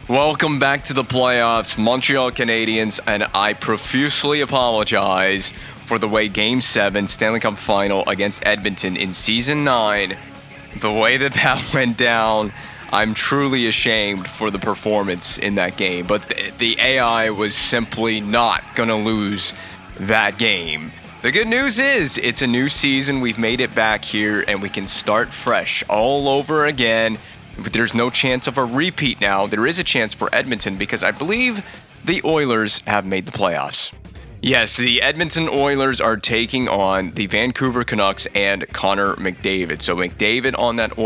Welcome back to the playoffs, Montreal Canadiens, and I profusely apologize for the way Game 7 Stanley Cup Final against Edmonton in Season 9, the way that went down. I'm truly ashamed for the performance in that game, but the AI was simply not going to lose that game. The good news is it's a new season. We've made it back here, and we can start fresh all over again. But there's no chance of a repeat now. There is a chance for Edmonton because I believe the Oilers have made the playoffs. Yes, the Edmonton Oilers are taking on the Vancouver Canucks and Connor McDavid. So McDavid on that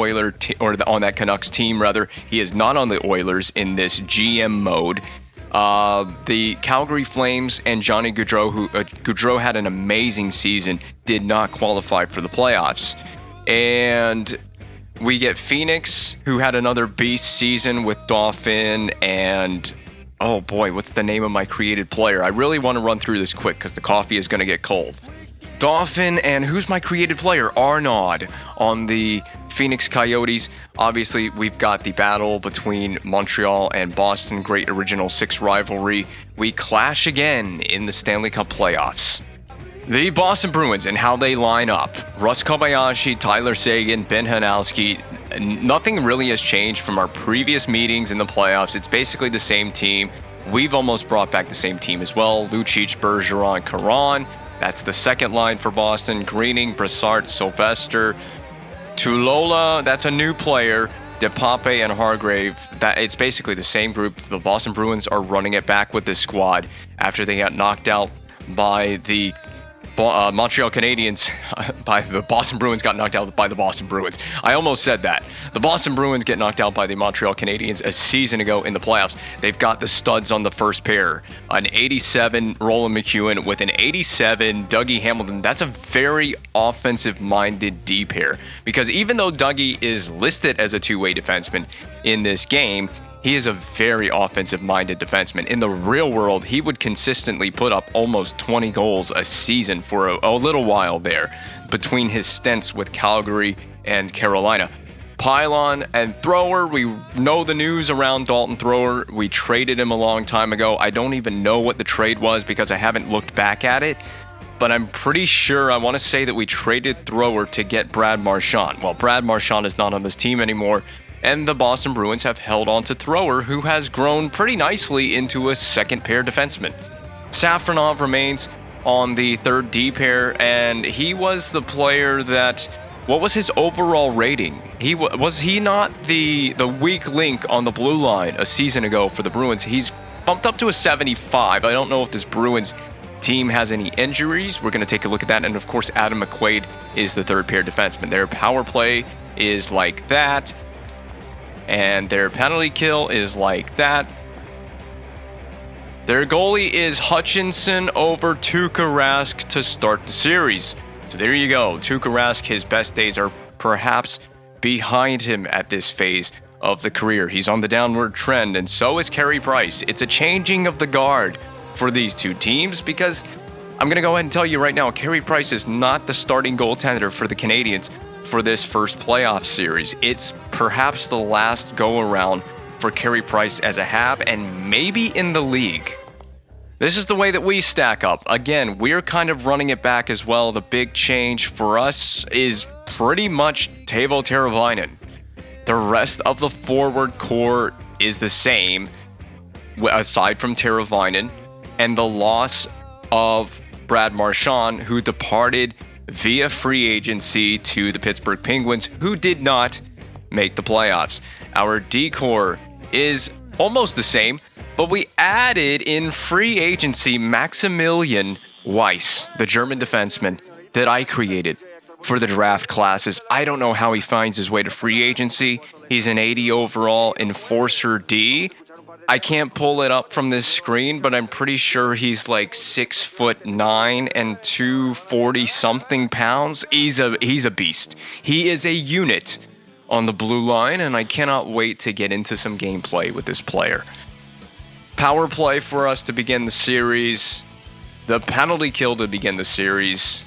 on that Canucks team, rather, he is not on the Oilers in this GM mode. The Calgary Flames and Johnny Gaudreau, who Gaudreau had an amazing season, did not qualify for the playoffs. And we get Phoenix, who had another beast season with Dauphin and, oh boy, what's the name of my created player? I really want to run through this quick because the coffee is going to get cold. Dauphin and who's my created player? Arnaud on the Phoenix Coyotes. Obviously, we've got the battle between Montreal and Boston, great original six rivalry. We clash again in the Stanley Cup playoffs. The Boston Bruins and how they line up. Russ Kobayashi, Tyler Seguin, Ben Hanowski. Nothing really has changed from our previous meetings in the playoffs. It's basically the same team. We've almost brought back the same team as well. Lucic, Bergeron, Caron. That's the second line for Boston. Greening, Brassard, Sylvester. Tulola, that's a new player. DePape and Hargrave. It's basically the same group. The Boston Bruins are running it back with this squad after they got knocked out by the Montreal Canadiens. The Boston Bruins got knocked out by the Boston Bruins. I almost said that. The Boston Bruins get knocked out by the Montreal Canadiens a season ago in the playoffs. They've got the studs on the first pair. An 87 Roland McEwen with an 87 Dougie Hamilton. That's a very offensive-minded D pair. Because even though Dougie is listed as a two-way defenseman in this game, he is a very offensive-minded defenseman. In the real world, he would consistently put up almost 20 goals a season for a little while there between his stints with Calgary and Carolina. Pylon and Thrower, we know the news around Dalton Thrower. We traded him a long time ago. I don't even know what the trade was because I haven't looked back at it. But I'm pretty sure, I want to say that we traded Thrower to get Brad Marchand. Well, Brad Marchand is not on this team anymore. And the Boston Bruins have held on to Thrower, who has grown pretty nicely into a second-pair defenseman. Safronov remains on the third D pair, and he was the player that... What was his overall rating? Was he not the weak link on the blue line a season ago for the Bruins? He's bumped up to a 75. I don't know if this Bruins team has any injuries. We're going to take a look at that. And, of course, Adam McQuaid is the third-pair defenseman. Their power play is like that. And their penalty kill is like that. Their goalie is Hutchinson over Tuukka Rask to start the series. So there you go. Tuukka Rask, his best days are perhaps behind him at this phase of the career. He's on the downward trend, and so is Carey Price. It's a changing of the guard for these two teams because I'm going to go ahead and tell you right now, Carey Price is not the starting goaltender for the Canadiens for this first playoff series. It's perhaps the last go-around for Carey Price as a Hab and maybe in the league. This is the way that we stack up. Again, we're kind of running it back as well. The big change for us is pretty much Teuvo Teravainen. The rest of the forward core is the same, aside from Teravainen, and the loss of Brad Marchand, who departed via free agency to the Pittsburgh Penguins, who did not make the playoffs. Our D-core is almost the same, but we added in free agency Maximilian Weiss, the German defenseman that I created for the draft classes. I don't know how he finds his way to free agency. He's an 80 overall enforcer D. I can't pull it up from this screen, but I'm pretty sure he's like 6'9" and 240 something pounds. He's a beast. He is a unit on the blue line, and I cannot wait to get into some gameplay with this player. Power play for us to begin the series. The penalty kill to begin the series.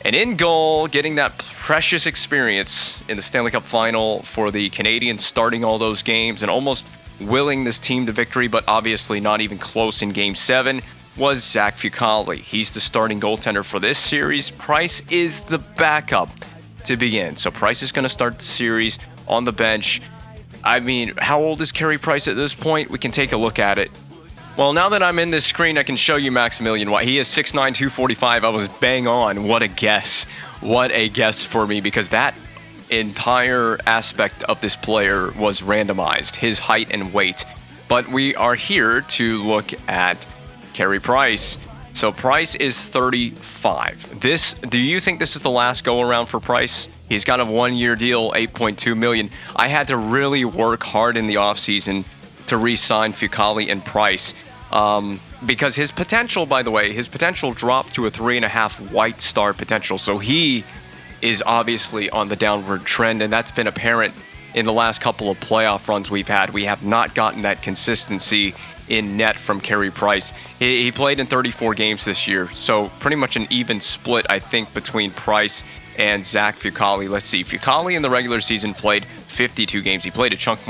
And in goal, getting that precious experience in the Stanley Cup Final for the Canadiens, starting all those games and almost willing this team to victory, but obviously not even close in Game 7, was Zach Fucale. He's the starting goaltender for this series. Price is the backup to begin. So Price is going to start the series on the bench. I mean, how old is Carey Price at this point? We can take a look at it. Well, now that I'm in this screen, I can show you Maximilian White. He is 6'9", 245. I was bang on. What a guess. What a guess for me, because that entire aspect of this player was randomized, his height and weight. But we are here to look at Carey Price. So Price is 35. Do you think this is the last go around for Price? He's got a 1-year deal, $8.2 million. I had to really work hard in the offseason to re-sign Fucale and Price. Because his potential, by the way, his potential dropped to a 3.5 White Star potential. So he is obviously on the downward trend, and that's been apparent in the last couple of playoff runs we've had. We have not gotten that consistency in net from Carey Price. He played in 34 games this year, so pretty much an even split, I think, between Price and Zach Fucale. Let's see, Fucale in the regular season played 52 games. He played a chunk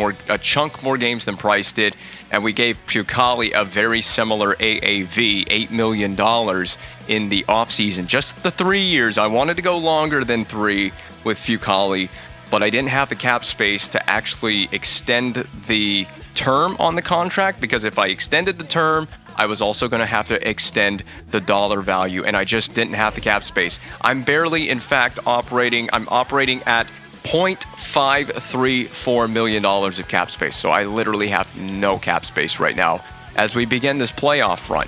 more games than Price did, and we gave Fucale a very similar AAV, $8 million in the offseason. Just the 3 years. I wanted to go longer than 3 with Fucale, but I didn't have the cap space to actually extend the term on the contract, because if I extended the term, I was also going to have to extend the dollar value, and I just didn't have the cap space. I'm barely, in fact, operating at $0.534 million of cap space, so I literally have no cap space right now as we begin this playoff run.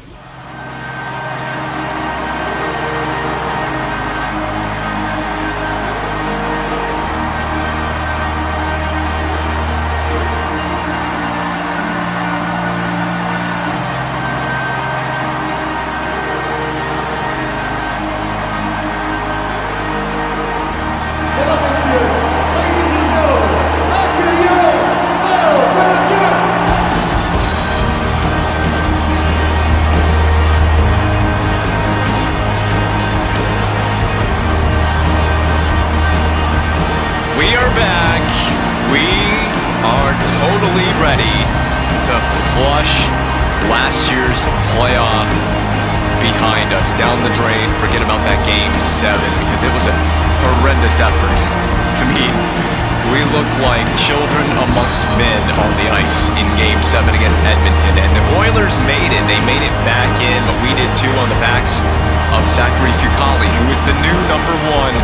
Last year's playoff behind us, down the drain. Forget about that Game 7, because it was a horrendous effort. I mean, we looked like children amongst men on the ice in Game 7 against Edmonton, and the Oilers made it. They made it back in, but we did too on the backs of Zachary Fucale, who is the new #1.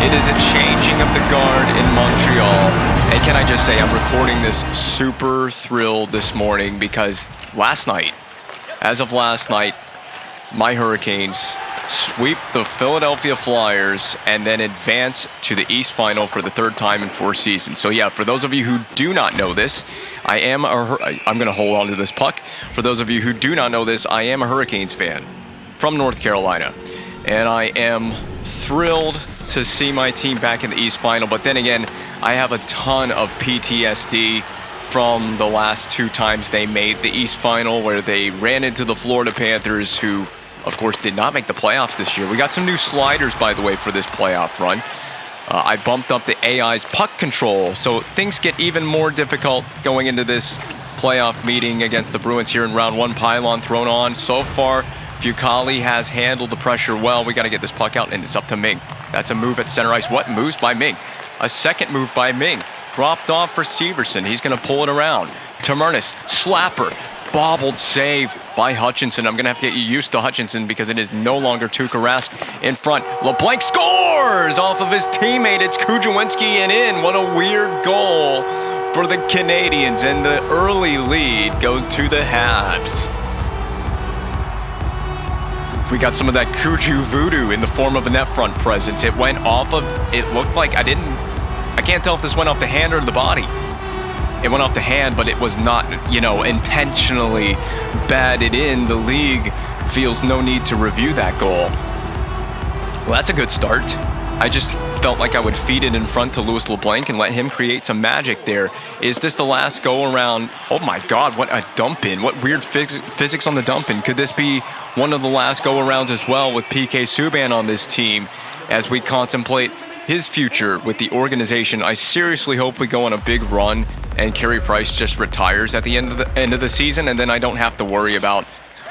It is a changing of the guard in Montreal. And can I just say, I'm recording this super thrilled this morning, because as of last night, my Hurricanes sweep the Philadelphia Flyers and then advance to the East Final for the 3rd time in 4 seasons. So yeah, for those of you who do not know this, I'm going to hold on to this puck. For those of you who do not know this, I am a Hurricanes fan from North Carolina, and I am thrilled to see my team back in the East Final. But then again, I have a ton of PTSD from the last 2 times they made the East Final, where they ran into the Florida Panthers, who, of course, did not make the playoffs this year. We got some new sliders, by the way, for this playoff run. I bumped up the AI's puck control, so things get even more difficult going into this playoff meeting against the Bruins here in round 1. Pylon thrown on. So far, Fucale has handled the pressure well. We got to get this puck out, and it's up to Ming. That's a move at center ice. What moves by Ming? A second move by Ming. Dropped off for Severson. He's going to pull it around. Tamernis, slapper, bobbled save by Hutchinson. I'm going to have to get you used to Hutchinson, because it is no longer Tuukka Rask in front. LeBlanc scores off of his teammate. It's Kujawinski and in. What a weird goal for the Canadiens, and the early lead goes to the Habs. We got some of that Kuju voodoo in the form of a net front presence. It went off of, it looked like, I can't tell if this went off the hand or the body. It went off the hand, but it was not, intentionally batted in. The league feels no need to review that goal. Well, that's a good start. I just felt like I would feed it in front to Louis LeBlanc and let him create some magic there. Is this the last go-around? Oh my God, what a dump-in. What weird physics on the dump-in. Could this be one of the last go-arounds as well with PK Subban on this team, as we contemplate his future with the organization. I seriously hope we go on a big run and Carey Price just retires at the end of the season, and then I don't have to worry about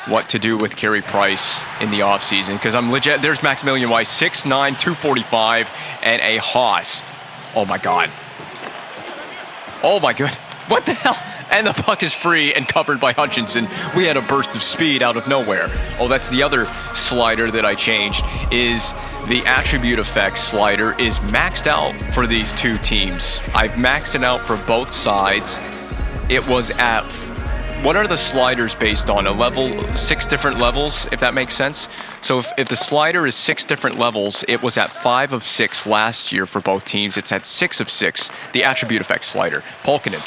what to do with Carey Price in the offseason, because I'm legit. There's Maximilian Weiss, 6'9", 245, and a Haas. Oh my god. Oh my god. What the hell? And the puck is free and covered by Hutchinson. We had a burst of speed out of nowhere. Oh, that's the other slider that I changed, is the attribute effect slider is maxed out for these two teams. I've maxed it out for both sides. It was at, what are the sliders based on? A level, 6 different levels, if that makes sense. So if the slider is 6 different levels, it was at 5 of 6 last year for both teams. It's at 6 of 6, the attribute effect slider. Polkinen.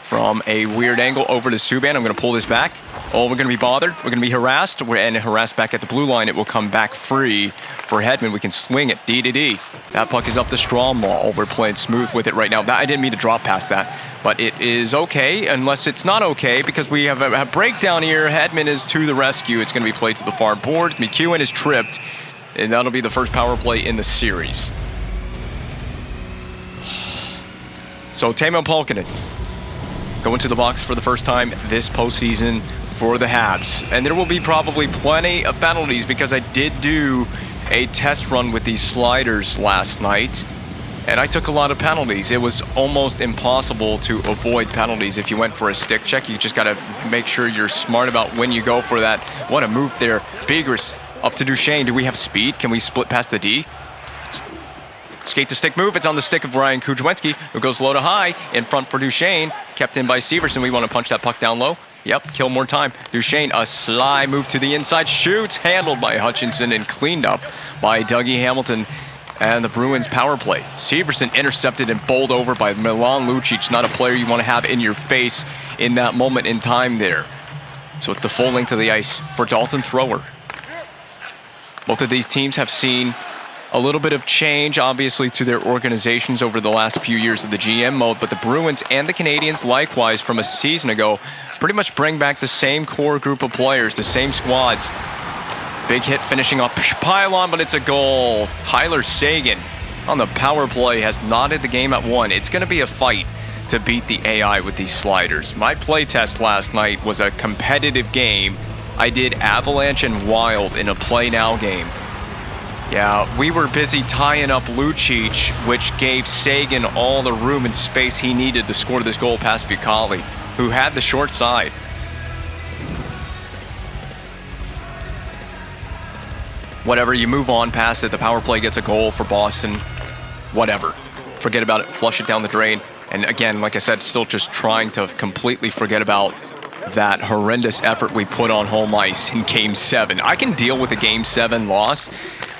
From a weird angle over to Subban. I'm going to pull this back. Oh, we're going to be bothered. We're going to be harassed. And harassed back at the blue line. It will come back free for Hedman. We can swing it D to D. That puck is up the straw mall. We're playing smooth with it right now. I didn't mean to drop past that. But it is okay, unless it's not okay, because we have a breakdown here. Hedman is to the rescue. It's going to be played to the far boards. McEwen is tripped. And that'll be the first power play in the series. So Teemu Polkinen going to the box for the first time this postseason for the Habs. And there will be probably plenty of penalties, because I did do a test run with these sliders last night, and I took a lot of penalties. It was almost impossible to avoid penalties if you went for a stick check. You just got to make sure you're smart about when you go for that. What a move there. Begris up to Duchesne. Do we have speed? Can we split past the D? Skate to stick move. It's on the stick of Ryan Kujawinski, who goes low to high in front for Duchesne. Kept in by Severson. We want to punch that puck down low. Yep, kill more time. Duchesne, a sly move to the inside. Shoots, handled by Hutchinson and cleaned up by Dougie Hamilton. And the Bruins power play. Severson intercepted and bowled over by Milan Lucic. Not a player you want to have in your face in that moment in time there. So it's the full length of the ice for Dalton Thrower. Both of these teams have seen a little bit of change, obviously, to their organizations over the last few years of the GM mode, but the Bruins and the Canadiens, likewise, from a season ago, pretty much bring back the same core group of players, the same squads. Big hit finishing off pylon, but it's a goal. Tyler Seguin on the power play has knotted the game at 1. It's going to be a fight to beat the AI with these sliders. My play test last night was a competitive game. I did Avalanche and Wild in a play now game. Yeah, we were busy tying up Lucic, which gave Seguin all the room and space he needed to score this goal past Fucale, who had the short side. Whatever, you move on past it. The power play gets a goal for Boston. Whatever. Forget about it. Flush it down the drain. And again, like I said, still just trying to completely forget about that horrendous effort we put on home ice in Game 7. I can deal with a Game 7 loss.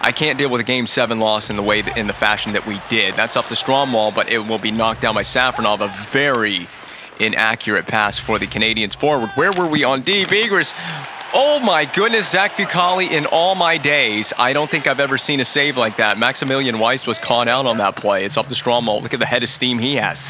I can't deal with a Game 7 loss in the fashion that we did. That's up the strong wall, but it will be knocked down by Safronov. A very inaccurate pass for the Canadiens forward. Where were we on D? Begris. Oh my goodness, Zach Fucale, in all my days, I don't think I've ever seen a save like that. Maximilian Weiss was caught out on that play. It's up the strong wall. Look at the head of steam he has.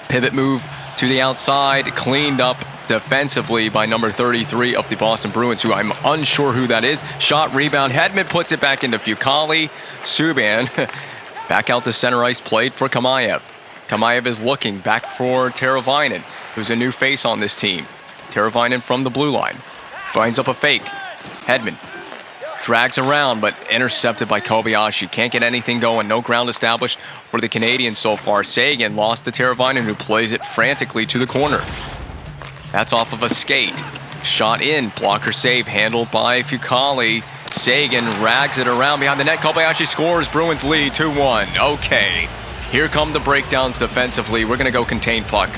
Pivot move to the outside, cleaned up defensively by number 33 of the Boston Bruins, who I'm unsure who that is. Shot, rebound, Hedman puts it back into Fucale. Subban back out to center ice, played for Kamayev. Kamayev is looking back for Teravainen, who's a new face on this team. Teravainen from the blue line. Binds up a fake. Hedman drags around, but intercepted by Kobayashi. Can't get anything going. No ground established for the Canadiens so far. Seguin lost to Teravainen, who plays it frantically to the corner. That's off of a skate. Shot in. Blocker save handled by Fucale. Seguin rags it around behind the net. Kobayashi scores. Bruins lead 2-1. Okay. Here come the breakdowns defensively. We're going to go contain puck.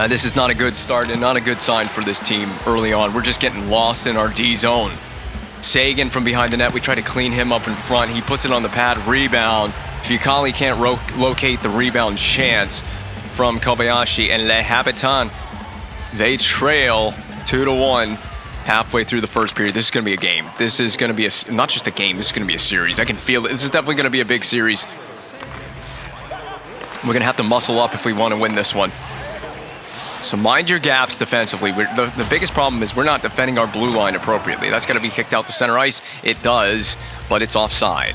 This is not a good start and not a good sign for this team early on. We're just getting lost in our D zone. Seguin from behind the net. We try to clean him up in front. He puts it on the pad. Rebound. Fucale can't locate the rebound chance from Kobayashi. And Le Habitant, they trail 2-1 halfway through the first period. This is going to be a game. This is going to be not just a game. This is going to be a series. I can feel it. This is definitely going to be a big series. We're going to have to muscle up if we want to win this one. So mind your gaps defensively. The biggest problem is we're not defending our blue line appropriately. That's going to be kicked out to center ice. It does, but it's offside.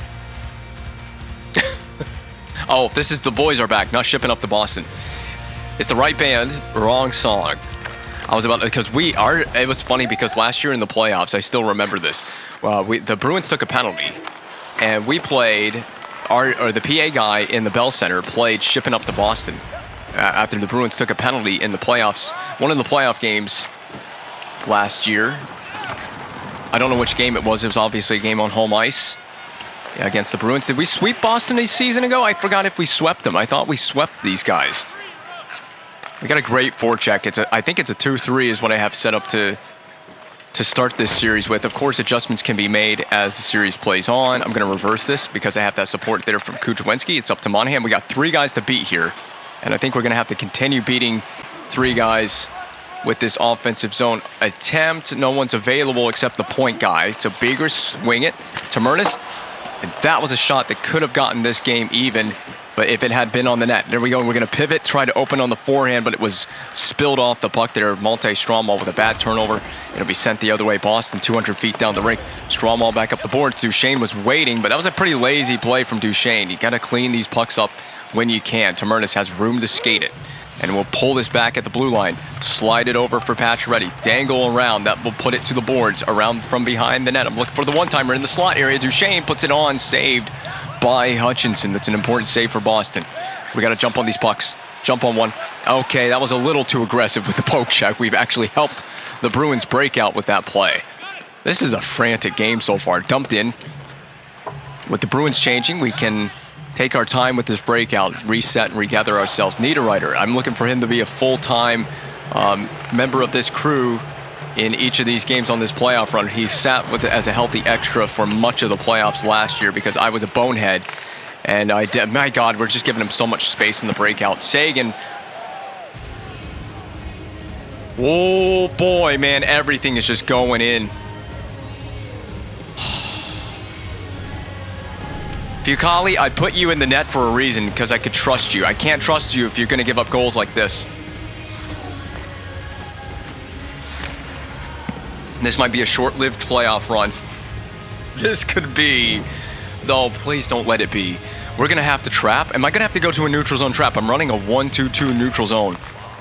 Oh, this is the boys are back, not shipping up to Boston. It's the right band, wrong song. I was about, because it was funny because last year in the playoffs, I still remember this. The Bruins took a penalty, and we played, the PA guy in the Bell Center played Shipping Up to Boston after the Bruins took a penalty in the playoffs, one of the playoff games last year. I don't know which game it was. It was obviously a game on home ice against the Bruins. Did we sweep Boston a season ago? I forgot if we swept them. I thought we swept these guys. We got a great forecheck. I think it's a 2-3 is what I have set up to start this series with. Of course, adjustments can be made as the series plays on. I'm going to reverse this because I have that support there from Kuchwinski. It's up to Monahan. We got 3 guys to beat here, and I think we're going to have to continue beating 3 guys with this offensive zone attempt. No one's available except the point guy. So Bigger swing it to Murnus. And that was a shot that could have gotten this game even, but if it had been on the net. There we go. We're going to pivot, try to open on the forehand, but it was spilled off the puck there. Malte-Stromall with a bad turnover. It'll be sent the other way. Boston 200 feet down the rink. Stromall back up the boards. Duchesne was waiting, but that was a pretty lazy play from Duchesne. You got to clean these pucks up when you can. Tamurnas has room to skate it. And we'll pull this back at the blue line. Slide it over for Pacioretty. Dangle around. That will put it to the boards around from behind the net. I'm looking for the one-timer in the slot area. Duchesne puts it on. Saved by Hutchinson. That's an important save for Boston. We got to jump on these pucks. Jump on one. Okay, that was a little too aggressive with the poke check. We've actually helped the Bruins break out with that play. This is a frantic game so far. Dumped in. With the Bruins changing, we can take our time with this breakout, reset and regather ourselves. Niederreiter, I'm looking for him to be a full-time member of this crew in each of these games on this playoff run. He sat with it as a healthy extra for much of the playoffs last year because I was a bonehead. And my God, we're just giving him so much space in the breakout. Sagan. Oh, boy, man, everything is just going in. Fucali, I put you in the net for a reason because I could trust you. I can't trust you if you're going to give up goals like this. This might be a short-lived playoff run. This could be. Oh, please don't let it be. We're going to have to trap. Am I going to have to go to a neutral zone trap? I'm running a 1-2-2 neutral zone.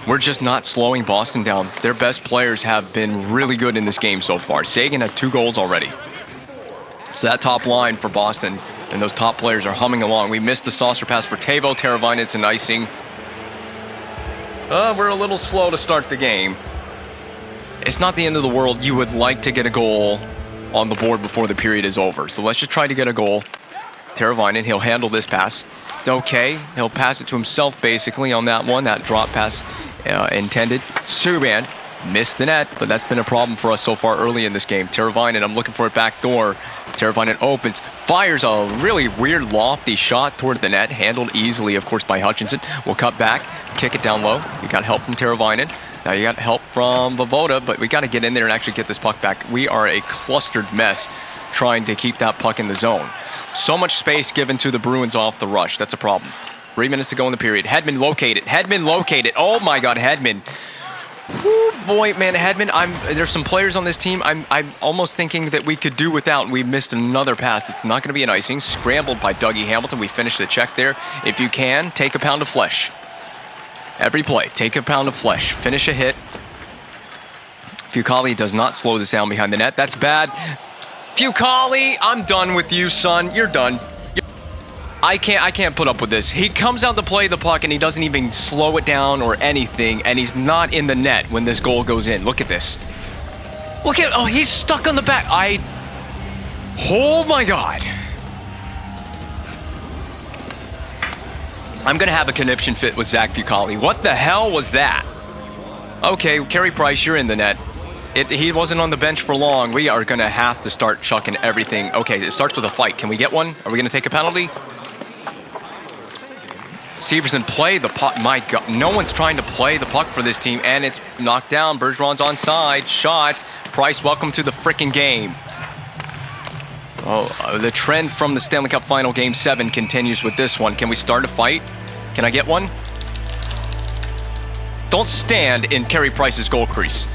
We're just not slowing Boston down. Their best players have been really good in this game so far. Sagan has 2 goals already. So that top line for Boston and those top players are humming along. We missed the saucer pass for Teuvo. Teravainen's an icing. We're a little slow to start the game. It's not the end of the world. You would like to get a goal on the board before the period is over. So let's just try to get a goal. Teravainen, he'll handle this pass. It's okay. He'll pass it to himself basically on that one. That drop pass intended. Subban missed the net, but that's been a problem for us so far early in this game. Teravainen, I'm looking for it back door. Teravainen opens, fires a really weird lofty shot toward the net, handled easily, of course, by Hutchinson. We'll cut back, kick it down low. We got help from Teravainen. Now you got help from Vovoda, but we got to get in there and actually get this puck back. We are a clustered mess trying to keep that puck in the zone. So much space given to the Bruins off the rush. That's a problem. 3 minutes to go in the period. Hedman located. Hedman located. Oh my God, Hedman. Woo, boy, man, Hedman. There's some players on this team I'm almost thinking that we could do without. We missed another pass. It's not going to be an icing. Scrambled by Dougie Hamilton. We finished the check there. If you can, take a pound of flesh. Every play, take a pound of flesh. Finish a hit. Fucali does not slow this down behind the net. That's bad. Fucali, I'm done with you, son. You're done. I can't put up with this. He comes out to play the puck and he doesn't even slow it down or anything, and he's not in the net when this goal goes in. Look at this. Look at, oh, he's stuck on the back. Oh my God. I'm going to have a conniption fit with Zach Fucali. What the hell was that? Okay, Carey Price, you're in the net. He wasn't on the bench for long. We are going to have to start chucking everything. Okay, it starts with a fight. Can we get one? Are we going to take a penalty? Severson, play the puck. My God, no one's trying to play the puck for this team, and it's knocked down. Bergeron's onside. Shot. Price, welcome to the freaking game. Oh, the trend from the Stanley Cup Final Game 7 continues with this one. Can we start a fight? Can I get one? Don't stand in Carey Price's goal crease.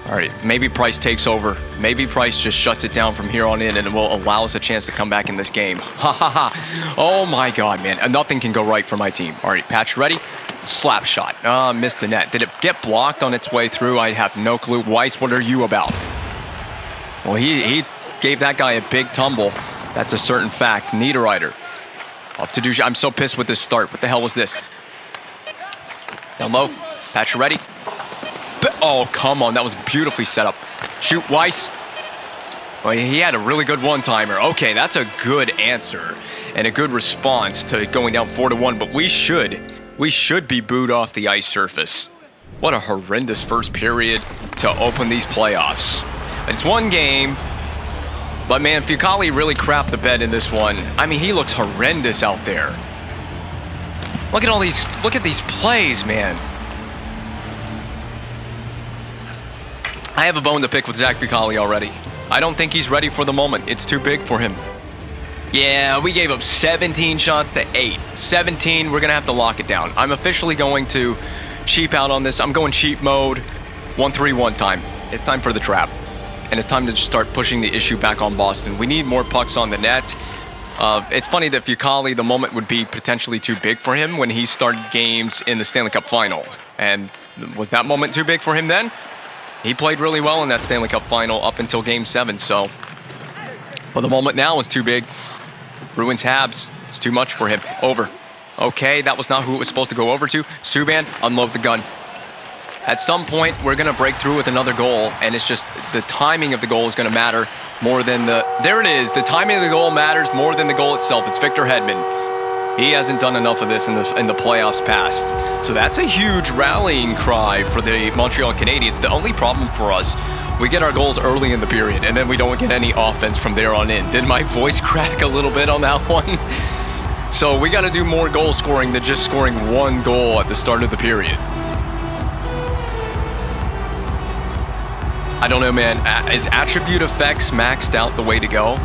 All right, maybe Price takes over. Maybe Price just shuts it down from here on in and it will allow us a chance to come back in this game. Ha ha ha. Oh my God, man. Nothing can go right for my team. All right, Patch ready? Slap shot. Missed the net. Did it get blocked on its way through? I have no clue. Weiss, what are you about? Well, he gave that guy a big tumble. That's a certain fact. Niederreiter. Up to Duja. I'm so pissed with this start. What the hell was this? Down low. Patch ready? Oh, come on. That was beautifully set up. Shoot, Weiss. Well, he had a really good one-timer. Okay, that's a good answer and a good response to going down 4-1, but we should be booed off the ice surface. What a horrendous first period to open these playoffs. It's one game, but man, Fucale really crapped the bed in this one. I mean, he looks horrendous out there. Look at these plays, man. I have a bone to pick with Zach Fucale already. I don't think he's ready for the moment. It's too big for him. Yeah, we gave up 17 shots to 8. 17, we're going to have to lock it down. I'm officially going to cheap out on this. I'm going cheap mode. 1-3-1 time. It's time for the trap. And it's time to just start pushing the issue back on Boston. We need more pucks on the net. It's funny that Fucale, the moment would be potentially too big for him when he started games in the Stanley Cup Final. And was that moment too big for him then? He played really well in that Stanley Cup Final up until Game 7, so... Well, the moment now is too big. Bruins Habs, it's too much for him. Over. Okay, that was not who it was supposed to go over to. Subban, unload the gun. At some point, we're going to break through with another goal, and it's just the timing of the goal is going to matter more than the... There it is. The timing of the goal matters more than the goal itself. It's Victor Hedman. He hasn't done enough of this in the playoffs past. So that's a huge rallying cry for the Montreal Canadiens. The only problem for us, we get our goals early in the period, and then we don't get any offense from there on in. Did my voice crack a little bit on that one? So we got to do more goal scoring than just scoring one goal at the start of the period. I don't know, man. Is attribute effects maxed out the way to go?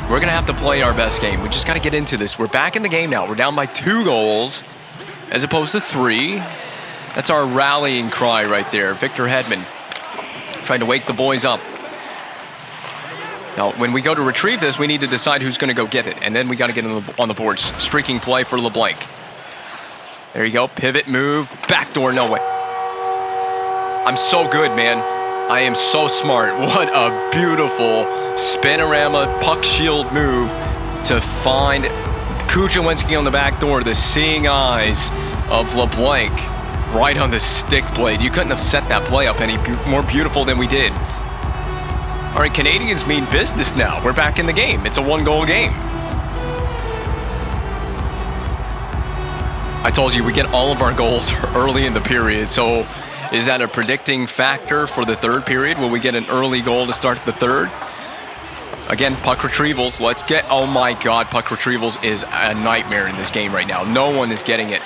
We're going to have to play our best game. We just got to get into this. We're back in the game now. We're down by 2 goals as opposed to 3. That's our rallying cry right there. Victor Hedman trying to wake the boys up. Now, when we go to retrieve this, we need to decide who's going to go get it. And then we got to get on the boards. Streaking play for LeBlanc. There you go. Pivot move. Backdoor. No way. I'm so good, man. I am so smart. What a beautiful spinorama puck shield move to find Kuchawinski on the back door. The seeing eyes of LeBlanc right on the stick blade. You couldn't have set that play up any more beautiful than we did. All right, Canadiens mean business now. We're back in the game. It's a 1-goal game. I told you we get all of our goals early in the period, so is that a predicting factor for the third period? Will we get an early goal to start the third? Again, puck retrievals. Let's get... Oh my God, puck retrievals is a nightmare in this game right now. No one is getting it.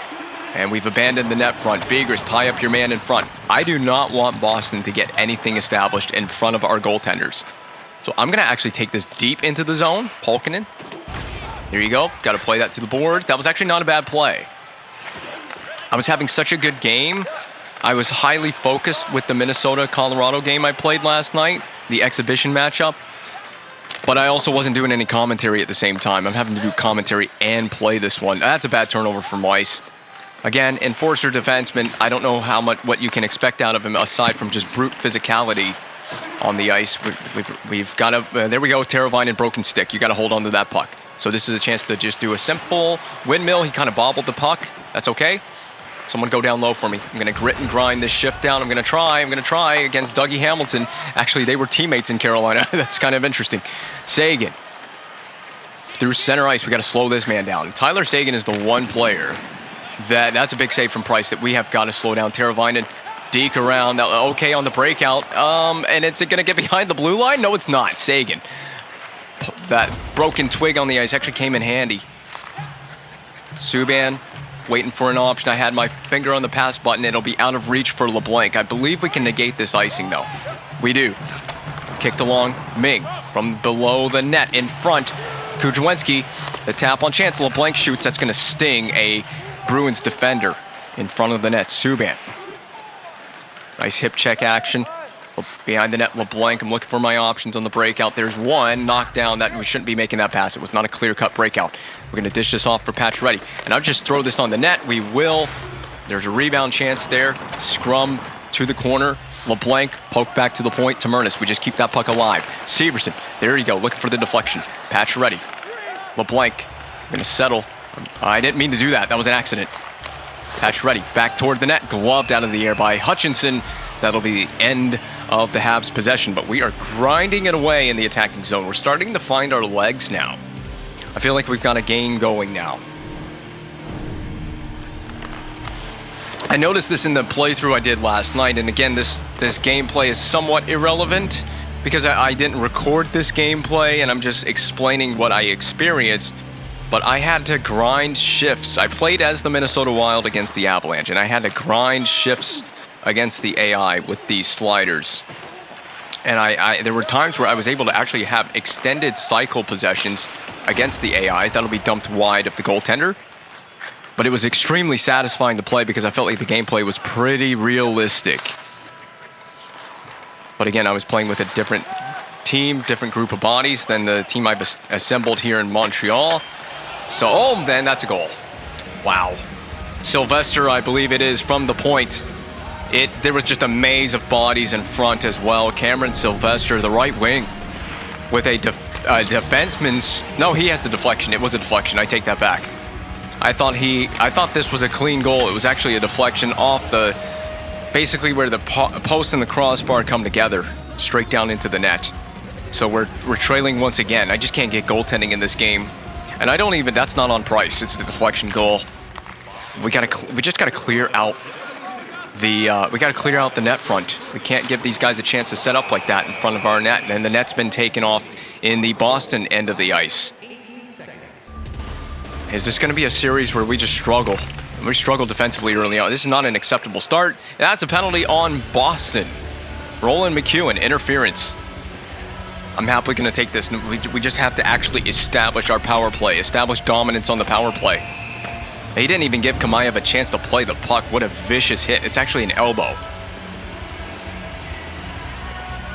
And we've abandoned the net front. Begers, tie up your man in front. I do not want Boston to get anything established in front of our goaltenders. So I'm going to actually take this deep into the zone. Polkinen. There you go. Got to play that to the board. That was actually not a bad play. I was having such a good game. I was highly focused with the Minnesota-Colorado game I played last night, the exhibition matchup. But I also wasn't doing any commentary at the same time. I'm having to do commentary and play this one. That's a bad turnover from Weiss. Again, enforcer defenseman, I don't know what you can expect out of him aside from just brute physicality on the ice. We've got to, there we go, Teravainen broken stick. You got to hold on to that puck. So this is a chance to just do a simple windmill. He kind of bobbled the puck. That's okay. Someone go down low for me. I'm going to grit and grind this shift down. I'm going to try against Dougie Hamilton. Actually, they were teammates in Carolina. That's kind of interesting. Sagan. Through center ice, we got to slow this man down. Tyler Sagan is the one player that's a big save from Price that we have got to slow down. Teravainen, deke around. Okay on the breakout. And it's going to get behind the blue line? No, it's not. Sagan. That broken twig on the ice actually came in handy. Subban. Waiting for an option. I had my finger on the pass button. It'll be out of reach for LeBlanc. I believe we can negate this icing, though. We do. Kicked along. Ming from below the net in front. Kuchawinski, the tap on chance. LeBlanc shoots. That's going to sting. A Bruins defender in front of the net, Subban. Nice hip check action. Behind the net, LeBlanc. I'm looking for my options on the breakout. There's one knockdown. That we shouldn't be making that pass. It was not a clear-cut breakout. We're going to dish this off for Pacioretty. And I'll just throw this on the net. We will. There's a rebound chance there. Scrum to the corner. LeBlanc, poke back to the point. Tamurnis, we just keep that puck alive. Severson, there you go, looking for the deflection. Pacioretty. LeBlanc, going to settle. I didn't mean to do that. That was an accident. Pacioretty, back toward the net. Gloved out of the air by Hutchinson. That'll be the end of the Habs' possession, but we are grinding it away in the attacking zone. We're starting to find our legs now. I feel like we've got a game going now. I noticed this in the playthrough I did last night, and again, this gameplay is somewhat irrelevant because I didn't record this gameplay, and I'm just explaining what I experienced. But I had to grind shifts. I played as the Minnesota Wild against the Avalanche, and I had to grind shifts against the AI with these sliders. And there were times where I was able to actually have extended cycle possessions against the AI. That'll be dumped wide of the goaltender. But it was extremely satisfying to play because I felt like the gameplay was pretty realistic. But again, I was playing with a different team, different group of bodies than the team I've assembled here in Montreal. So, oh, then that's a goal. Wow. Sylvester, I believe it is, from the point. There was just a maze of bodies in front as well. Cameron Sylvester, the right wing, with a defenseman's... No, he has the deflection. It was a deflection. I take that back. I thought this was a clean goal. It was actually a deflection off the... Basically where the post and the crossbar come together, straight down into the net. So we're trailing once again. I just can't get goaltending in this game. And I don't even... That's not on Price. It's the deflection goal. We just gotta clear out the net front. We can't give these guys a chance to set up like that in front of our net. And the net's been taken off in the Boston end of the ice. Is this going to be a series where we just struggle? We struggle defensively early on. This is not an acceptable start. That's a penalty on Boston. Roland McEwen, interference. I'm happily going to take this. We just have to actually establish our power play, establish dominance on the power play. He didn't even give Kamayev a chance to play the puck. What a vicious hit. It's actually an elbow.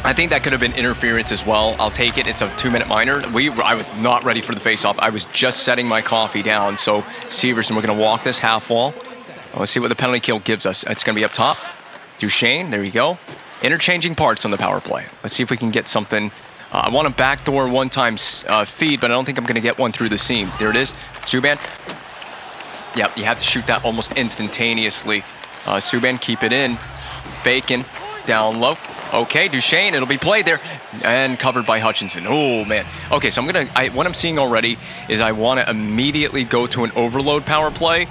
I think that could have been interference as well. I'll take it. It's a 2-minute minor. I was not ready for the face-off. I was just setting my coffee down. So, Severson, we're going to walk this half wall. Let's see what the penalty kill gives us. It's going to be up top. Duchesne, there you go. Interchanging parts on the power play. Let's see if we can get something. I want a backdoor one-time feed, but I don't think I'm going to get one through the seam. There it is. Subban. Yep, you have to shoot that almost instantaneously. Subban, keep it in. Bacon, down low. Okay, Duchesne, it'll be played there. And covered by Hutchinson. Oh, man. Okay, so what I'm seeing already is I want to immediately go to an overload power play.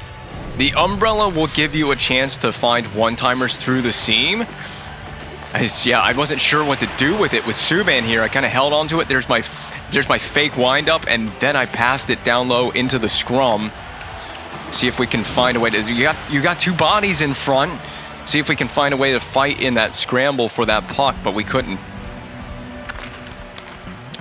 The umbrella will give you a chance to find one-timers through the seam. I wasn't sure what to do with it with Subban here. I kind of held onto it. There's my fake wind-up, and then I passed it down low into the scrum. See if we can find a way to... You got two bodies in front. See if we can find a way to fight in that scramble for that puck, but we couldn't.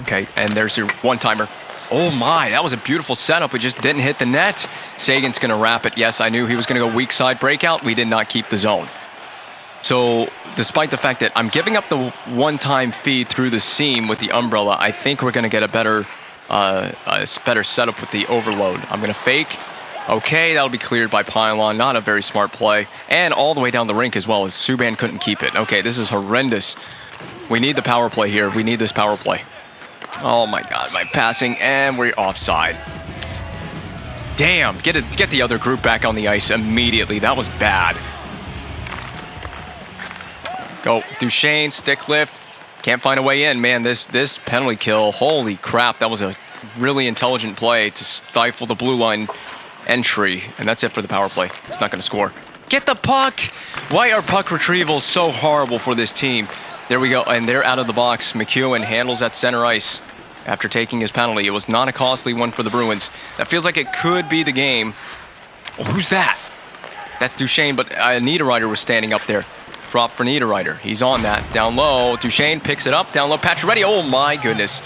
Okay, and there's your one-timer. Oh my, that was a beautiful setup. We just didn't hit the net. Sagan's going to wrap it. Yes, I knew he was going to go weak side breakout. We did not keep the zone. So, despite the fact that I'm giving up the one-time feed through the seam with the umbrella, I think we're going to get a better setup with the overload. I'm going to fake. Okay, that'll be cleared by Pylon. Not a very smart play. And all the way down the rink as well, as Subban couldn't keep it. Okay, this is horrendous. We need the power play here. We need this power play. Oh my god, my passing, and we're offside. Damn, get the other group back on the ice immediately. That was bad. Go, Duchesne, stick lift. Can't find a way in. Man, this penalty kill, holy crap. That was a really intelligent play to stifle the blue line entry, and that's it for the power play. It's not going to score. Get the puck! Why are puck retrievals so horrible for this team? There we go, and they're out of the box. McEwen handles that center ice after taking his penalty. It was not a costly one for the Bruins. That feels like it could be the game. Oh, who's that? That's Duchesne, but Niederreiter was standing up there. Drop for Niederreiter. He's on that. Down low. Duchesne picks it up. Down low. Pacioretty. Oh, my goodness.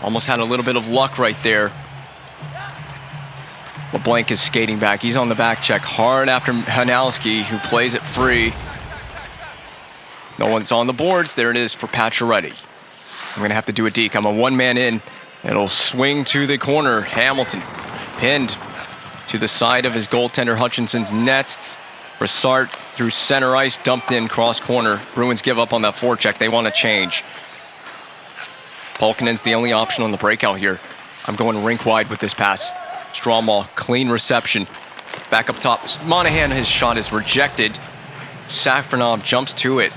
Almost had a little bit of luck right there. LeBlanc is skating back. He's on the back check. Hard after Hanowski, who plays it free. No one's on the boards. There it is for Pacioretty. I'm going to have to do a deke. I'm a one-man in. It'll swing to the corner. Hamilton pinned to the side of his goaltender Hutchinson's net. Brassard through center ice, dumped in cross corner. Bruins give up on that forecheck. They want to change. Polkinen's the only option on the breakout here. I'm going rink wide with this pass. Strawmall, clean reception. Back up top. Monahan, his shot is rejected. Safronov jumps to it.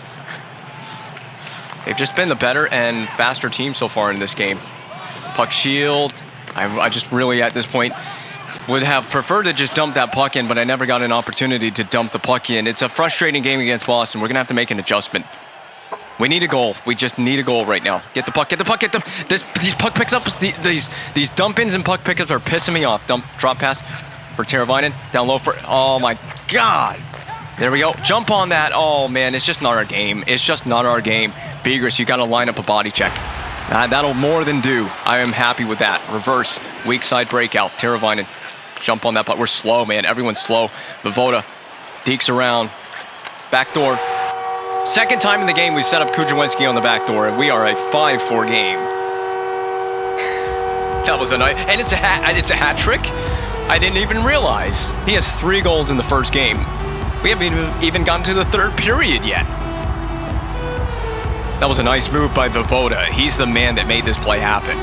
They've just been the better and faster team so far in this game. Puck shield. I just really, at this point, would have preferred to just dump that puck in, but I never got an opportunity to dump the puck in. It's a frustrating game against Boston. We're going to have to make an adjustment. We need a goal. We just need a goal right now. Get the puck, get the puck, get the... These puck pickups, these dump-ins and puck pickups are pissing me off. Drop pass for Teravainen. Down low for... Oh, my God. There we go. Jump on that. Oh, man, it's just not our game. It's just not our game. Begris, you got to line up a body check. That'll more than do. I am happy with that. Reverse, weak side breakout. Teravainen. Jump on that puck. We're slow, man. Everyone's slow. Voda dekes around. Back door. Second time in the game we set up Kudrwinski on the back door, and we are a 5-4 game. That was a nice... And it's a hat trick? I didn't even realize. He has 3 goals in the first game. We haven't even gotten to the third period yet. That was a nice move by Voda. He's the man that made this play happen.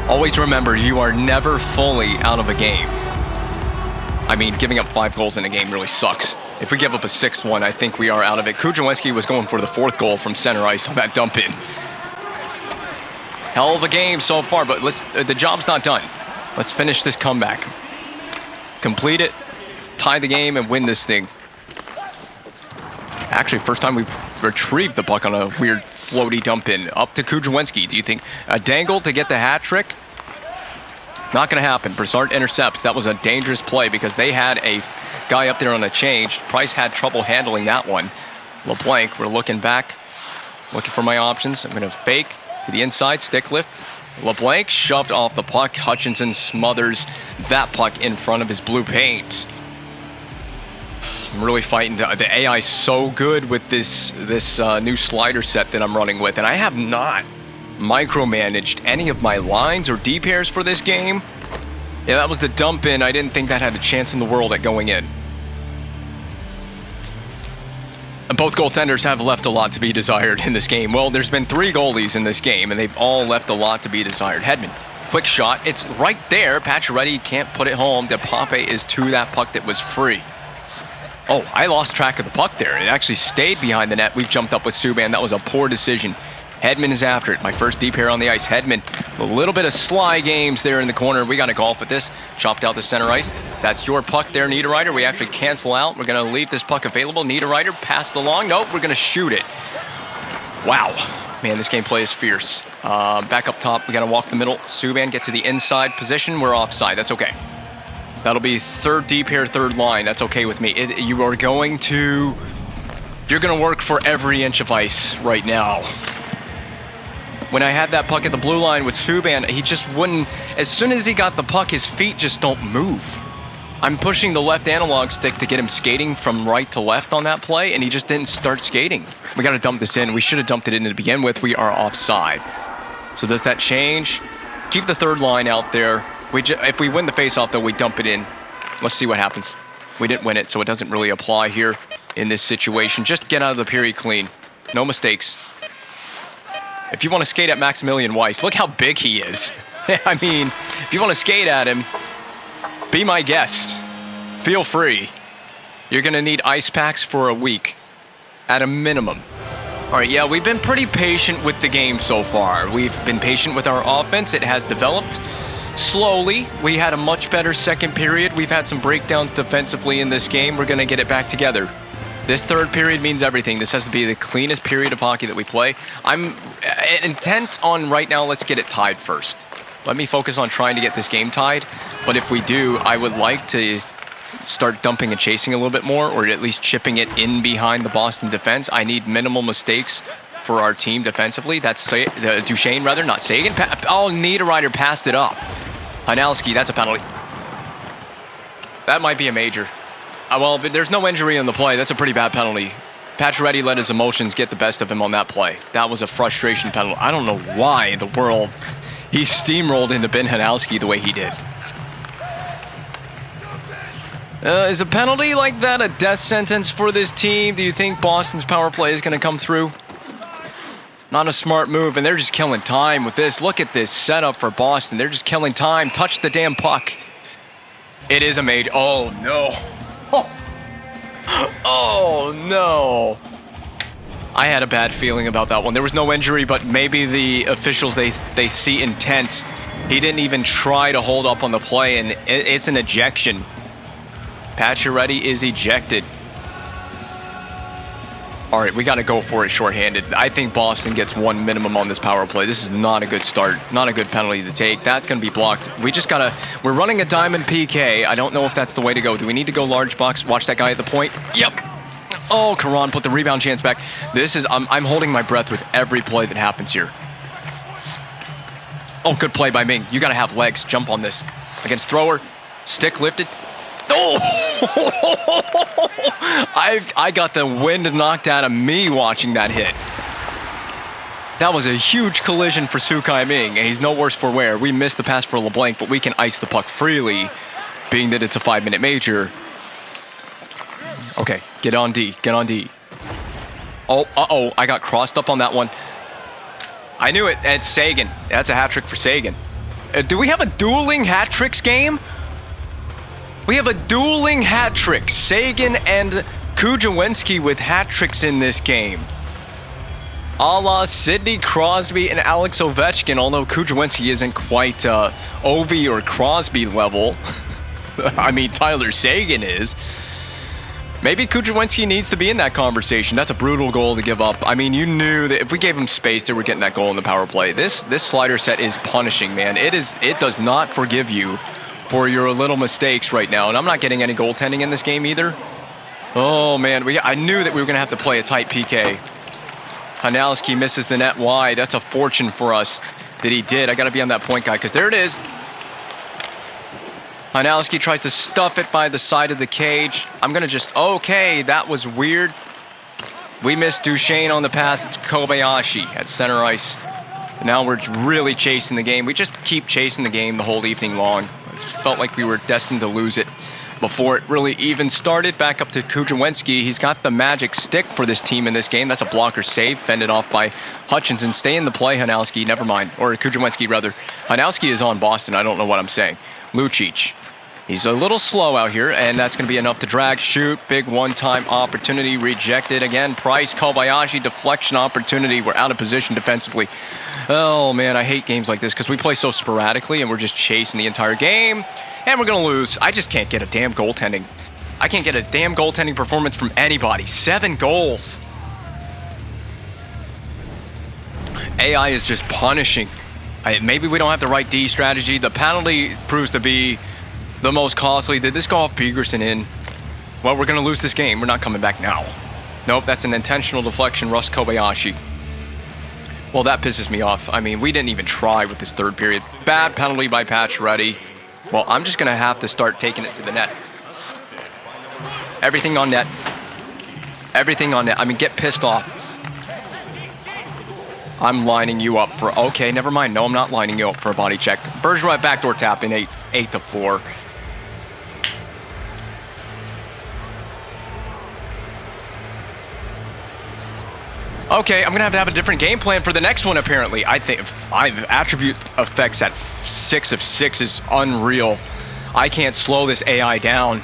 Always remember, you are never fully out of a game. I mean, giving up 5 goals in a game really sucks. If we give up a 6th one, I think we are out of it. Kudrwinski was going for the 4th goal from center ice on that dump in. Hell of a game so far, but the job's not done. Let's finish this comeback. Complete it, tie the game, and win this thing. Actually, first time we've retrieved the puck on a weird floaty dump in. Up to Kudrwinski. Do you think a dangle to get the hat trick? Not going to happen. Brassard intercepts. That was a dangerous play because they had a guy up there on a change. Price had trouble handling that one. LeBlanc, we're looking back, looking for my options. I'm going to fake to the inside, stick lift. LeBlanc shoved off the puck. Hutchinson smothers that puck in front of his blue paint. I'm really fighting. The AI is so good with this new slider set that I'm running with, and I have not micromanaged any of my lines or D pairs for this game. Yeah, that was the dump in. I didn't think that had a chance in the world at going in. And both goaltenders have left a lot to be desired in this game. Well, there's been 3 goalies in this game, and they've all left a lot to be desired. Hedman, quick shot. It's right there. Pacioretty can't put it home. DePape is to that puck that was free. Oh, I lost track of the puck there. It actually stayed behind the net. We've jumped up with Subban. That was a poor decision. Hedman is after it. My first deep pair on the ice. Hedman, a little bit of sly games there in the corner. We got to golf at this. Chopped out the center ice. That's your puck there, Niederreiter. We actually cancel out. We're going to leave this puck available. Niederreiter passed along. Nope, we're going to shoot it. Wow. Man, this gameplay is fierce. Back up top. We got to walk the middle. Subban, get to the inside position. We're offside. That's okay. That'll be third deep pair, third line. That's okay with me. You're going to work for every inch of ice right now. When I had that puck at the blue line with Subban, he just wouldn't... As soon as he got the puck, his feet just don't move. I'm pushing the left analog stick to get him skating from right to left on that play, and he just didn't start skating. We got to dump this in. We should have dumped it in to begin with. We are offside. So does that change? Keep the third line out there. If we win the faceoff, though, we dump it in. Let's see what happens. We didn't win it, so it doesn't really apply here in this situation. Just get out of the period clean. No mistakes. If you want to skate at Maximilian Weiss, look how big he is. I mean, if you want to skate at him, be my guest. Feel free. You're going to need ice packs for a week, at a minimum. All right, yeah, we've been pretty patient with the game so far. We've been patient with our offense. It has developed slowly. We had a much better second period. We've had some breakdowns defensively in this game. We're going to get it back together. This third period means everything. This has to be the cleanest period of hockey that we play. I'm intent on right now, let's get it tied first. Let me focus on trying to get this game tied. But if we do, I would like to start dumping and chasing a little bit more, or at least chipping it in behind the Boston defense. I need minimal mistakes for our team defensively. That's Duchesne, rather, not Sagan. Oh, Niederreiter passed it up. Hanalski, that's a penalty. That might be a major. Well, but there's no injury in the play. That's a pretty bad penalty. Pacioretty let his emotions get the best of him on that play. That was a frustration penalty. I don't know why in the world he steamrolled into Ben Hanalski the way he did. Is a penalty like that a death sentence for this team? Do you think Boston's power play is going to come through? Not a smart move, and they're just killing time with this. Look at this setup for Boston. They're just killing time. Touch the damn puck. It is a major. Oh, no. Oh, no. I had a bad feeling about that one. There was no injury, but maybe the officials, they see intent. He didn't even try to hold up on the play, and it's an ejection. Pacioretty is ejected. All right, we got to go for it shorthanded. I think Boston gets one minimum on this power play. This is not a good start, not a good penalty to take. That's going to be blocked. We're running a diamond PK. I don't know if that's the way to go. Do we need to go large box? Watch that guy at the point. Yep. Oh, Karan put the rebound chance back. I'm holding my breath with every play that happens here. Oh, good play by Ming. You got to have legs. Jump on this. Against thrower. Stick lifted. Oh! I got the wind knocked out of me watching that hit. That was a huge collision for Sukai Ming, and he's no worse for wear. We missed the pass for LeBlanc, but we can ice the puck freely, being that it's a 5-minute major. Okay, get on D, get on D. Oh, uh-oh, I got crossed up on that one. I knew it, it's Sagan. That's a hat trick for Sagan. Do we have a dueling hat tricks game? We have a dueling hat trick. Sagan and Kujawenski with hat tricks in this game. A la Sidney Crosby and Alex Ovechkin, although Kujawenski isn't quite Ovi or Crosby level. I mean, Tyler Sagan is. Maybe Kujawenski needs to be in that conversation. That's a brutal goal to give up. I mean, you knew that if we gave him space, they were getting that goal in the power play. This slider set is punishing, man. It does not forgive you for your little mistakes right now. And I'm not getting any goaltending in this game either. Oh, man. I knew that we were going to have to play a tight PK. Hanalski misses the net wide. That's a fortune for us that he did. I got to be on that point guy because there it is. Hanalski tries to stuff it by the side of the cage. I'm going to just... Okay, that was weird. We missed Duchesne on the pass. It's Kobayashi at center ice. Now we're really chasing the game. We just keep chasing the game the whole evening long. It felt like we were destined to lose it before it really even started. Back up to Kujawenski. He's got the magic stick for this team in this game. That's a blocker save, fended off by Hutchinson. Stay in the play, Hanalski. Never mind. Or Kujawenski, rather. Hanalski is on Boston. I don't know what I'm saying. Lucic. He's a little slow out here, and that's going to be enough to drag. Shoot. Big one-time opportunity. Rejected again. Price, Kobayashi, deflection opportunity. We're out of position defensively. Oh, man, I hate games like this because we play so sporadically, and we're just chasing the entire game, and we're going to lose. I just can't get a damn goaltending. I can't get a damn goaltending performance from anybody. 7 goals. AI is just punishing. Maybe we don't have the right D strategy. The penalty proves to be the most costly. Did this go off Pegerson in? Well, we're going to lose this game. We're not coming back now. Nope, that's an intentional deflection. Russ Kobayashi. Well, that pisses me off. I mean, we didn't even try with this third period. Bad penalty by Pacioretty. Well, I'm just going to have to start taking it to the net. Everything on net. Everything on net. I mean, get pissed off. I'm lining you up for... Okay, never mind. No, I'm not lining you up for a body check. Bergeron backdoor tap in 8-4. Okay, I'm going to have a different game plan for the next one, apparently. I think attribute effects at 6 of 6 is unreal. I can't slow this AI down.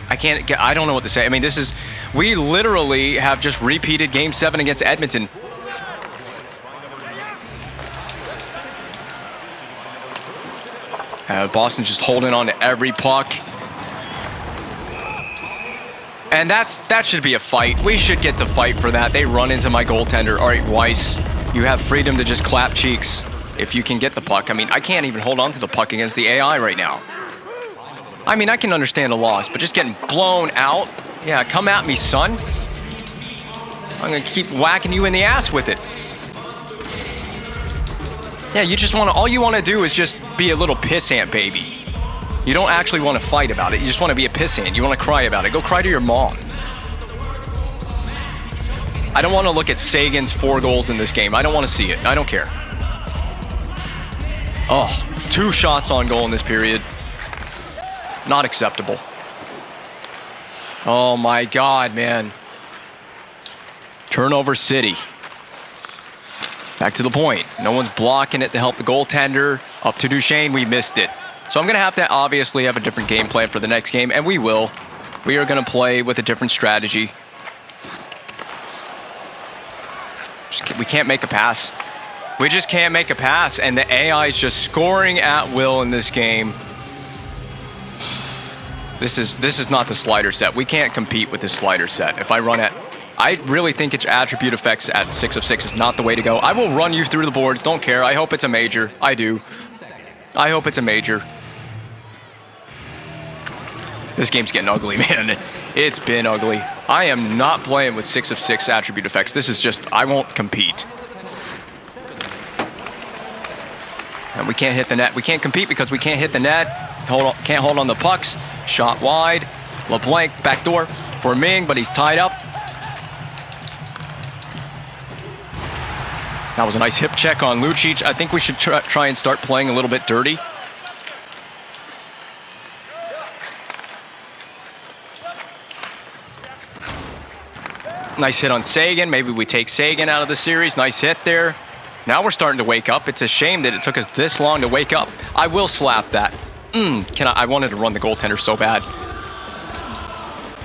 I don't know what to say. I mean, we literally have just repeated Game 7 against Edmonton. Boston's just holding on to every puck. And that should be a fight. We should get the fight for that. They run into my goaltender. All right, Weiss, you have freedom to just clap cheeks if you can get the puck. I mean, I can't even hold on to the puck against the AI right now. I mean, I can understand a loss, but just getting blown out. Yeah, come at me, son. I'm going to keep whacking you in the ass with it. Yeah, you just want to, all you want to do is just be a little pissant baby. You don't actually want to fight about it. You just want to be a pissant. You want to cry about it. Go cry to your mom. I don't want to look at Sagan's 4 goals in this game. I don't want to see it. I don't care. Oh, 2 shots on goal in this period. Not acceptable. Oh my God, man. Turnover city. Back to the point. No one's blocking it to help the goaltender. Up to Duchesne, we missed it. So I'm going to have to obviously have a different game plan for the next game, and we will. We are going to play with a different strategy. We can't make a pass. We just can't make a pass, and the AI is just scoring at will in this game. This is not the slider set. We can't compete with this slider set. If I run it, I really think its attribute effects at 6 of 6 is not the way to go. I will run you through the boards. Don't care. I hope it's a major. I do. I hope it's a major. This game's getting ugly, man. It's been ugly. I am not playing with 6 of 6 attribute effects. This is just, I won't compete. And we can't hit the net. We can't compete because we can't hit the net. Can't hold on the pucks. Shot wide. LeBlanc backdoor for Ming, but he's tied up. That was a nice hip check on Lucic. I think we should try and start playing a little bit dirty. Nice hit on Sagan. Maybe we take Sagan out of the series. Nice hit there. Now we're starting to wake up. It's a shame that it took us this long to wake up. I will slap that. I wanted to run the goaltender so bad.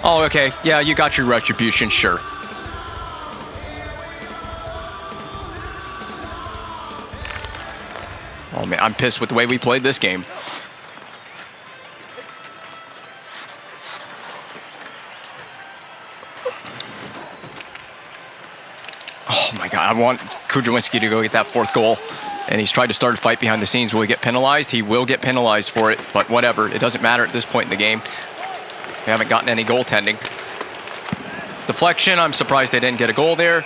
Oh, okay. Yeah, you got your retribution, sure. Oh, man, I'm pissed with the way we played this game. Oh, my God. I want Kudrowinski to go get that 4th goal. And he's tried to start a fight behind the scenes. Will he get penalized? He will get penalized for it. But whatever. It doesn't matter at this point in the game. We haven't gotten any goaltending. Deflection. I'm surprised they didn't get a goal there.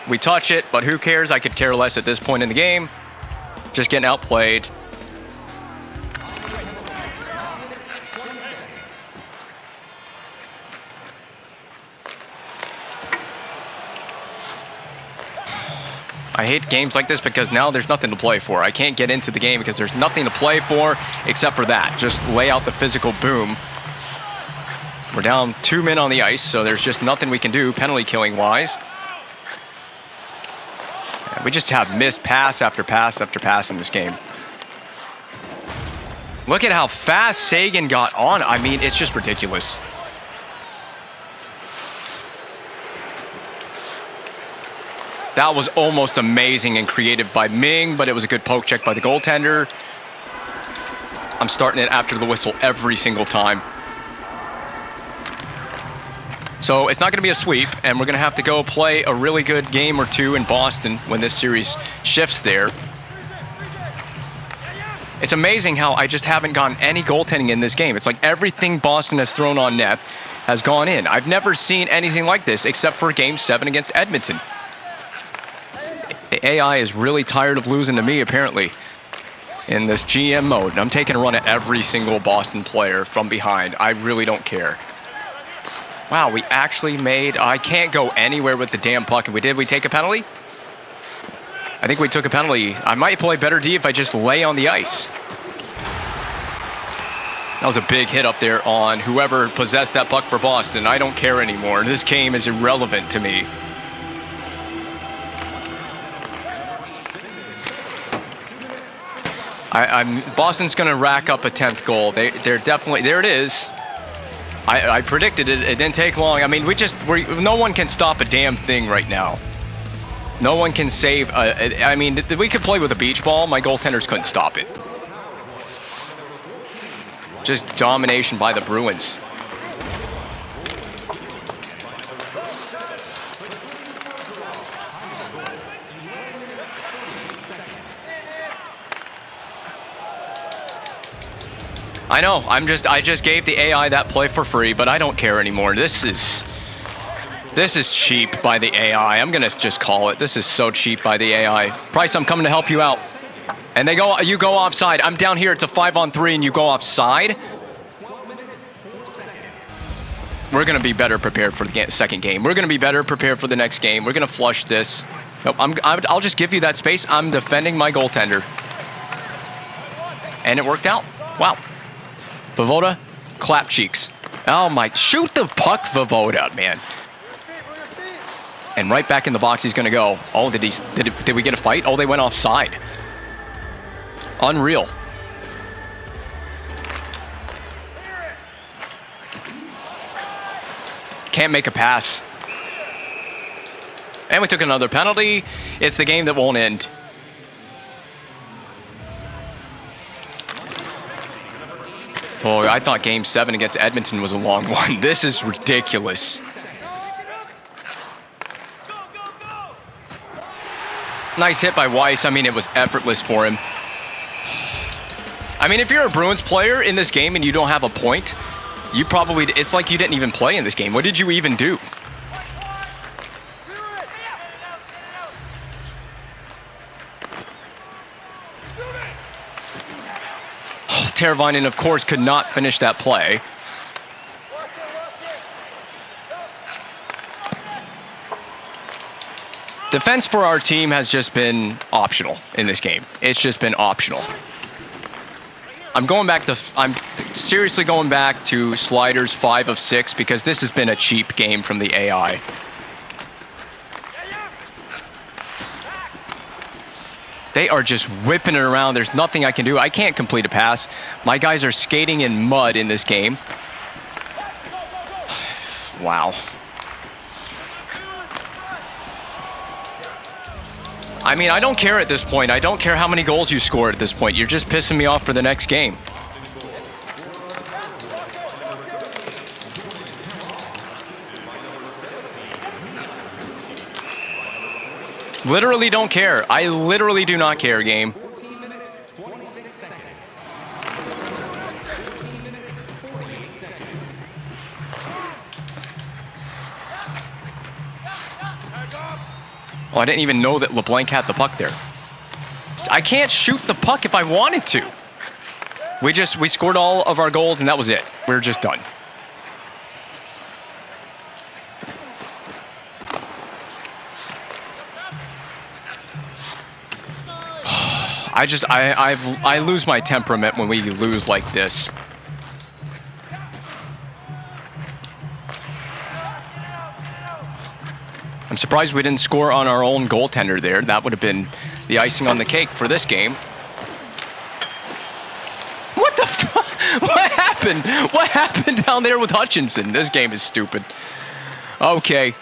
We touch it, but who cares? I could care less at this point in the game. Just getting outplayed. I hate games like this because now there's nothing to play for. I can't get into the game because there's nothing to play for except for that. Just lay out the physical boom. We're down 2 men on the ice, so there's just nothing we can do penalty killing wise. We just have missed pass after pass after pass in this game. Look at how fast Sagan got on. I mean, it's just ridiculous. That was almost amazing and creative by Ming, but it was a good poke check by the goaltender. I'm starting it after the whistle every single time. So it's not going to be a sweep, and we're going to have to go play a really good game or two in Boston when this series shifts there. It's amazing how I just haven't gotten any goaltending in this game. It's like everything Boston has thrown on net has gone in. I've never seen anything like this except for Game 7 against Edmonton. The AI is really tired of losing to me, apparently, in this GM mode. And I'm taking a run at every single Boston player from behind. I really don't care. Wow, we actually made... I can't go anywhere with the damn puck. If we did, we take a penalty? I think we took a penalty. I might play better D if I just lay on the ice. That was a big hit up there on whoever possessed that puck for Boston. I don't care anymore. This game is irrelevant to me. Boston's going to rack up a 10th goal. They're definitely... There it is. I predicted it. It didn't take long. I mean, no one can stop a damn thing right now. No one can save... I mean, we could play with a beach ball. My goaltenders couldn't stop it. Just domination by the Bruins. I know, I just gave the AI that play for free, but I don't care anymore. This is This is cheap by the AI. I'm going to just call it. This is so cheap by the AI. Price, I'm coming to help you out. And you go offside. I'm down here. It's a 5-on-3 and you go offside. We're going to be better prepared for the second game. We're going to be better prepared for the next game. We're going to flush this. Nope, I'll just give you that space. I'm defending my goaltender. And it worked out. Wow. Voivoda, clap cheeks. Oh my, shoot the puck, Voivoda, man. And right back in the box he's going to go. Oh, did we get a fight? Oh, they went offside. Unreal. Can't make a pass. And we took another penalty. It's the game that won't end. Oh, I thought Game 7 against Edmonton was a long one. This is ridiculous. Nice hit by Weiss. I mean, it was effortless for him. I mean, if you're a Bruins player in this game and you don't have a point, you probably, it's like you didn't even play in this game. What did you even do? Oh, Teravainen, of course, could not finish that play. Defense for our team has just been optional in this game. It's just been optional. I'm seriously going back to sliders 5 of 6 because this has been a cheap game from the AI. They are just whipping it around. There's nothing I can do. I can't complete a pass. My guys are skating in mud in this game. Wow. I mean, I don't care at this point. I don't care how many goals you score at this point. You're just pissing me off for the next game. Literally don't care. I literally do not care, game. Oh, I didn't even know that LeBlanc had the puck there. I can't shoot the puck if I wanted to. We scored all of our goals and that was it. We're just done. I lose my temperament when we lose like this. I'm surprised we didn't score on our own goaltender there. That would have been the icing on the cake for this game. What the fuck? What happened? What happened down there with Hutchinson? This game is stupid. Okay.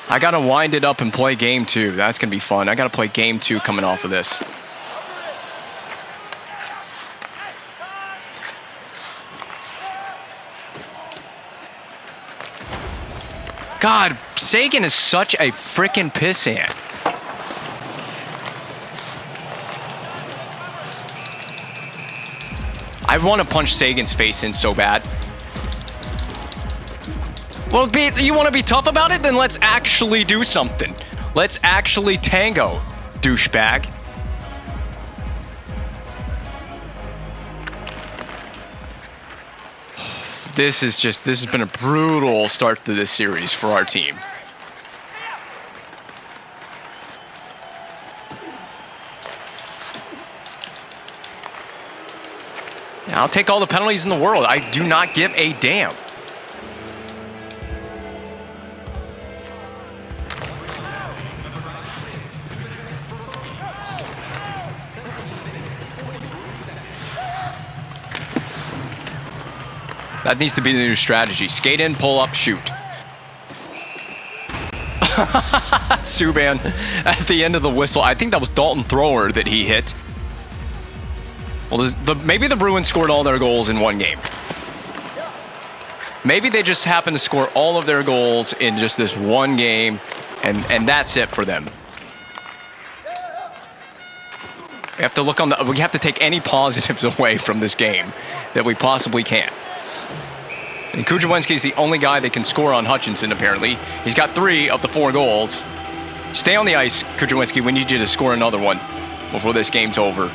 I gotta wind it up and play game 2. That's gonna be fun. I gotta play game 2 coming off of this. God, Sagan is such a freaking pissant. I want to punch Sagan's face in so bad. Well, you want to be tough about it? Then let's actually do something. Let's actually tango, douchebag. This has been a brutal start to this series for our team. Now, I'll take all the penalties in the world. I do not give a damn. That needs to be the new strategy. Skate in, pull up, shoot. Subban at the end of the whistle. I think that was Dalton Thrower that he hit. Well, maybe the Bruins scored all their goals in one game. Maybe they just happened to score all of their goals in just this one game, and that's it for them. We have to look on the. We have to take any positives away from this game that we possibly can. And Kudrwinski is the only guy that can score on Hutchinson, apparently. He's got 3 of the 4 goals. Stay on the ice, Kudrwinski. We need you to score another one before this game's over.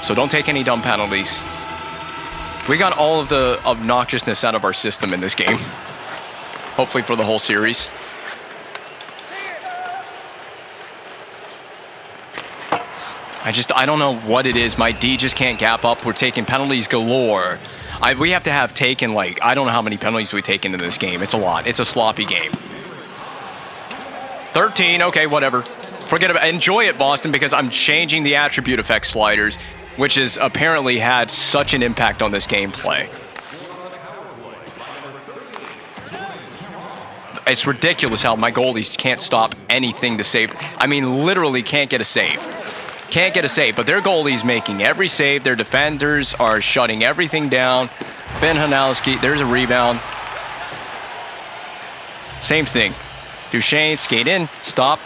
So don't take any dumb penalties. We got all of the obnoxiousness out of our system in this game. Hopefully for the whole series. I don't know what it is. My D just can't gap up. We're taking penalties galore. We have to have taken, like, I don't know how many penalties we've taken in this game. It's a lot. It's a sloppy game. 13, okay, whatever. Forget about it. Enjoy it, Boston, because I'm changing the attribute effect sliders, which has apparently had such an impact on this gameplay. It's ridiculous how my goalies can't stop anything to save. I mean, literally can't get a save. Can't get a save, but their goalie's making every save. Their defenders are shutting everything down. Ben Hanowski, there's a rebound. Same thing. Duchesne, skate in, stop.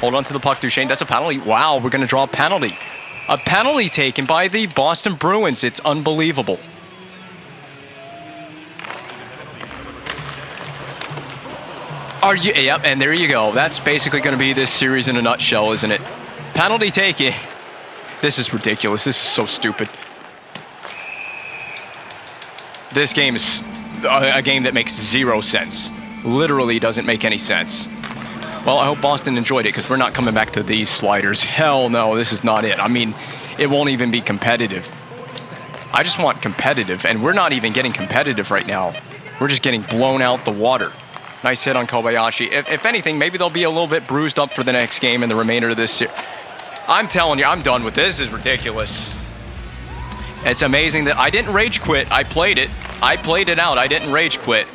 Hold on to the puck, Duchesne. That's a penalty. Wow, we're going to draw a penalty. A penalty taken by the Boston Bruins. It's unbelievable. Yep, and there you go. That's basically going to be this series in a nutshell, isn't it? Penalty taken. This is ridiculous. This is so stupid. This game is a game that makes 0 sense. Literally doesn't make any sense. Well, I hope Boston enjoyed it, because we're not coming back to these sliders. Hell no, this is not it. I mean, it won't even be competitive. I just want competitive, and we're not even getting competitive right now. We're just getting blown out the water. Nice hit on Kobayashi. If anything, maybe they'll be a little bit bruised up for the next game and the remainder of this series. I'm telling you, I'm done with this. This is ridiculous. It's amazing that I didn't rage quit. I played it. I played it out. I didn't rage quit.